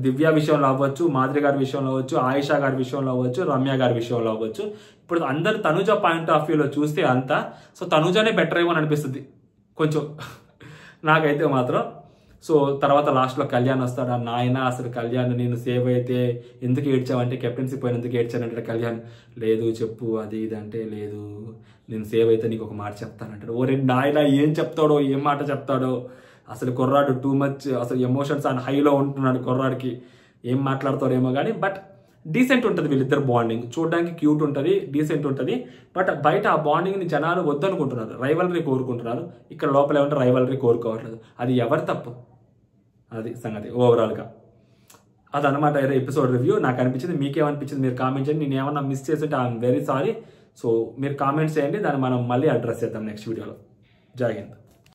దివ్య విషయంలో అవ్వచ్చు, మాధురి గారి విషయంలో అవ్వచ్చు, ఆయిషా గారి విషయంలో అవ్వచ్చు, రమ్య గారి విషయంలో అవ్వచ్చు. ఇప్పుడు అందరు తనుజ పాయింట్ ఆఫ్ వ్యూలో చూస్తే అంతా సో తనుజనే బెటర్ ఏమో అని అనిపిస్తుంది కొంచెం నాకైతే మాత్రం. సో తర్వాత లాస్ట్లో కళ్యాణ్ వస్తాడు. నాయన అసలు కళ్యాణ్ నేను సేవ్ అయితే ఎందుకు ఏడ్చావంటే కెప్టెన్సీ పోయినందుకు ఏడ్చానంటాడు కళ్యాణ్. లేదు చెప్పు అది ఇది అంటే, లేదు నేను సేవ్ అయితే నీకు ఒక మాట చెప్తానంటాడు. ఓ రెండు నాయన ఏం చెప్తాడో, ఏం మాట చెప్తాడో. అసలు కుర్రాడు టూ మచ్ అసలు ఎమోషన్స్ అండ్ హైలో ఉంటున్నాడు కుర్రాడికి. ఏం మాట్లాడతాడేమో కానీ బట్ డీసెంట్ ఉంటుంది వీళ్ళిద్దరు బాండింగ్. చూడడానికి క్యూట్ ఉంటుంది, డీసెంట్ ఉంటుంది. బట్ బయట ఆ బాండింగ్ని జనాలు వద్దనుకుంటున్నారు, రైవలరీ కోరుకుంటున్నారు. ఇక్కడ లోపల ఏమంటే రైవలరీ కోరుకోవట్లేదు. అది ఎవరి తప్పు? అది సంగతి ఓవరాల్గా. అదనమాట ఎపిసోడ్ రివ్యూ. నాకు అనిపించింది, మీకేమనిపించింది మీరు కామెంట్ చేయండి. నేను ఏమన్నా మిస్ చేస్తుంటే ఐఎమ్ వెరీ సారీ. సో మీరు కామెంట్స్ చేయండి, దాన్ని మనం మళ్ళీ అడ్రస్ చేద్దాం నెక్స్ట్ వీడియోలో. జై హింద్.